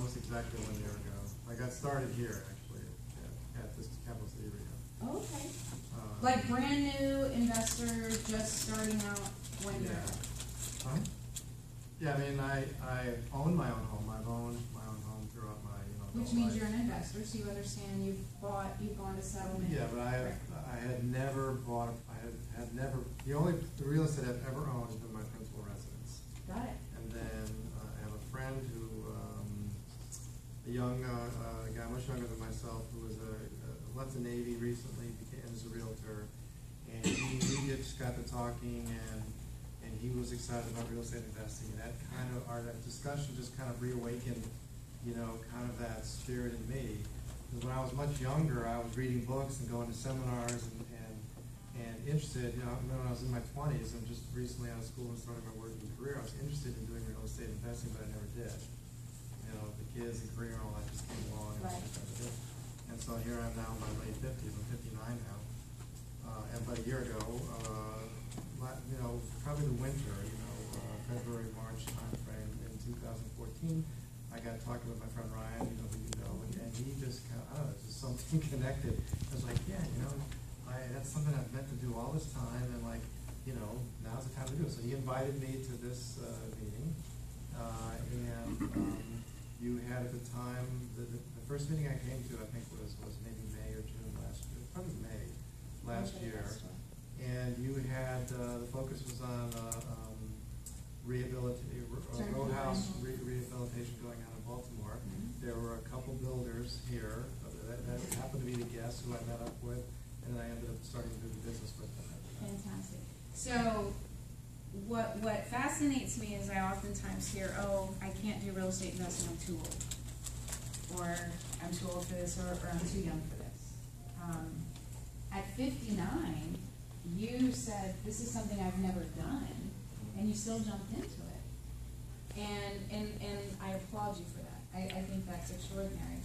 almost exactly 1 year ago. I got started here, actually, at this Capital City REIA. Oh, okay. Like brand new investor, just starting out 1 year ago. Huh? Yeah, I mean, I own my own home. I've owned my own home throughout my, Which means you're an investor, so you understand you've gone to settlement. Yeah, but I had never bought, the only real estate I've ever owned has been my principal residence. Got it. And then I have a friend who, a young guy much younger than myself, who was left the Navy recently, became as a realtor, and we just got to talking, and he was excited about real estate investing, and that that discussion just kind of reawakened, kind of that spirit in me. Because when I was much younger, I was reading books and going to seminars and interested, when I was in my 20s and just recently out of school and starting my working career, I was interested in doing real estate investing, but I never did. The kids and career and all that just came along, and I just never did. And so here I am now in my late 50s. I'm 59 now. But a year ago, probably the winter, February, March timeframe in 2014, I got talking with my friend Ryan, who you know, and he just kind of, I don't know, just something connected. I was like, yeah, that's something I've meant to do all this time, and now's the time to do it. So he invited me to this meeting, and you had at the time, the first meeting I came to, I think was maybe May or June last year, probably May last year. And you had, the focus was on roadhouse rehabilitation going on in Baltimore. Mm-hmm. There were a couple builders here that happened to be the guests who I met up with, and then I ended up starting to do the business with them. Fantastic. So what fascinates me is I oftentimes hear, oh, I can't do real estate investing, I'm too old. Or I'm too old for this, or I'm too young for this. At 59, you said, this is something I've never done, and you still jumped into it. And I applaud you for that. I think that's extraordinary.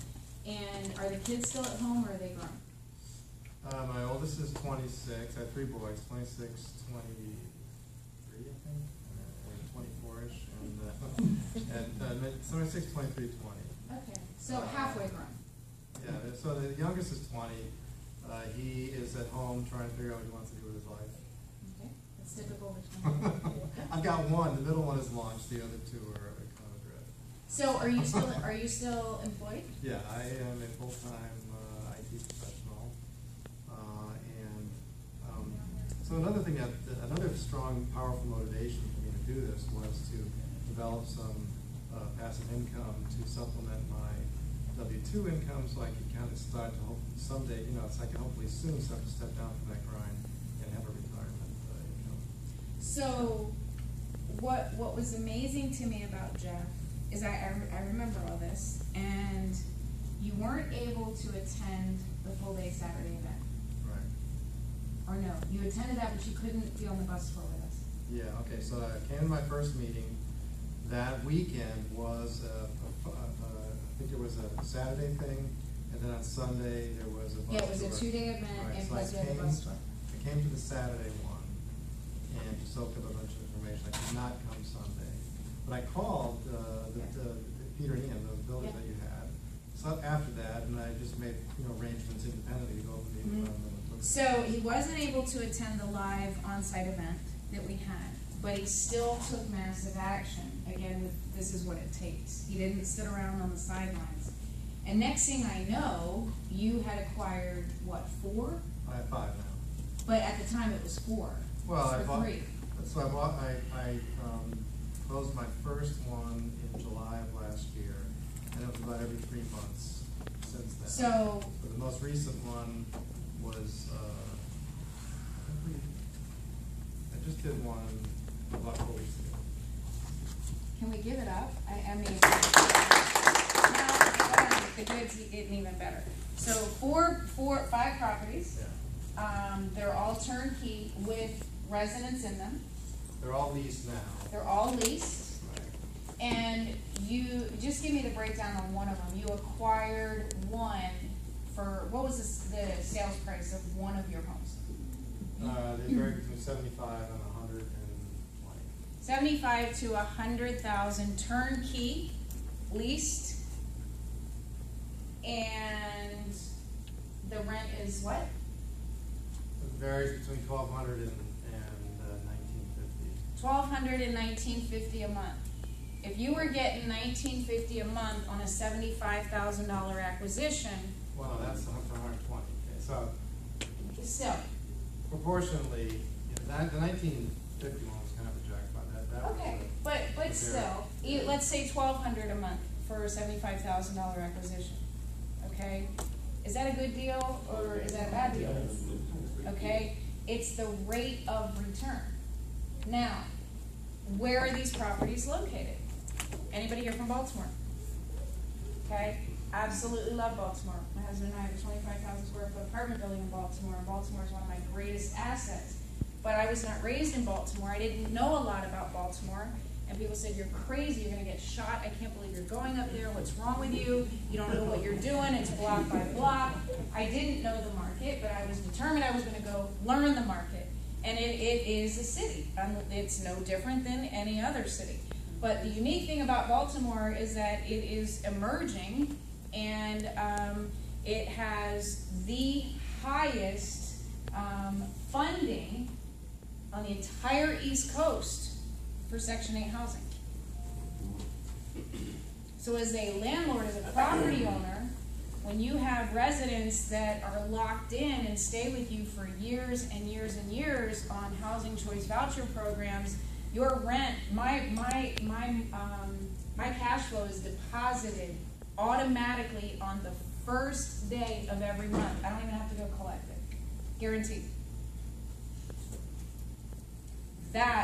And are the kids still at home, or are they grown? My oldest is 26. I have 3 boys, 26, 23, I think, and 24-ish, and 26, 23, 20. Okay, so halfway grown. Yeah, so the youngest is 20. He is at home trying to figure out what he wants to do with his life. Okay, that's typical between. I've got one. The middle one is launched. The other 2 are kind of drift. So are you still employed? Yeah, I am a full-time IT professional, so another strong, powerful motivation for me to do this was to develop some passive income to supplement my W-2 income, so I could kind of start to hope someday, so I can hopefully soon start to step down from that grind and have a retirement income. So, what was amazing to me about Jeff is I remember all this, and you weren't able to attend the full day Saturday event. Right. Or no, you attended that, but you couldn't be on the bus tour with us. Yeah. Okay. So I came to my first meeting. That weekend was I think there was a Saturday thing, and then on Sunday there was a bus tour. Yeah, it was a 2-day event, right. and So plus you had the bus tour. I came to the Saturday one and just soaked up a bunch of information. I could not come Sunday, but I called Peter and Ian, the builders that you had. So after that, and I just made arrangements independently to go over the So he wasn't able to attend the live on-site event that we had, but he still took massive action. Again, this is what it takes. He didn't sit around on the sidelines. And next thing I know, you had acquired, what, 4? I have 5 now. But at the time it was 4. Well, I bought 3. So I closed my first one in July of last year, and it was about every 3 months since then. So the most recent one was I just did one about 4 weeks ago. Can we give it up? I mean, the goods getting even better. So 5 properties. Yeah. They're all turnkey with residents in them. They're all leased now. They're all leased. Right. And you just give me the breakdown on one of them. You acquired one for, what was the sales price of one of your homes? They vary between 75 and 120. 75 to 100,000 turnkey, leased, And the rent is what? It varies between $1,200 and $1,950. $1,200 and $1,950 a month. If you were getting $1,950 a month on a $75,000 acquisition, well, no, that's 120. Okay, so still. Proportionally, the 1950 one was kind of a jackpot. That Okay, was but still, let's say $1,200 a month for a $75,000 acquisition. Okay, is that a good deal or is that a bad deal? Okay, it's the rate of return. Now, where are these properties located? Anybody here from Baltimore? Okay, absolutely love Baltimore. My husband and I have a 25,000 square foot apartment building in Baltimore, and Baltimore is one of my greatest assets. But I was not raised in Baltimore. I didn't know a lot about Baltimore. And people said, you're crazy, you're going to get shot. I can't believe you're going up there. What's wrong with you? You don't know what you're doing. It's block by block. I didn't know the market, but I was determined I was going to go learn the market. And it is a city. It's no different than any other city. But the unique thing about Baltimore is that it is emerging, and it has the highest funding on the entire East Coast for Section 8 housing. So as a landlord, as a property owner, when you have residents that are locked in and stay with you for years and years and years on housing choice voucher programs, your rent, my cash flow is deposited automatically on the first day of every month. I don't even have to go collect it. Guaranteed. That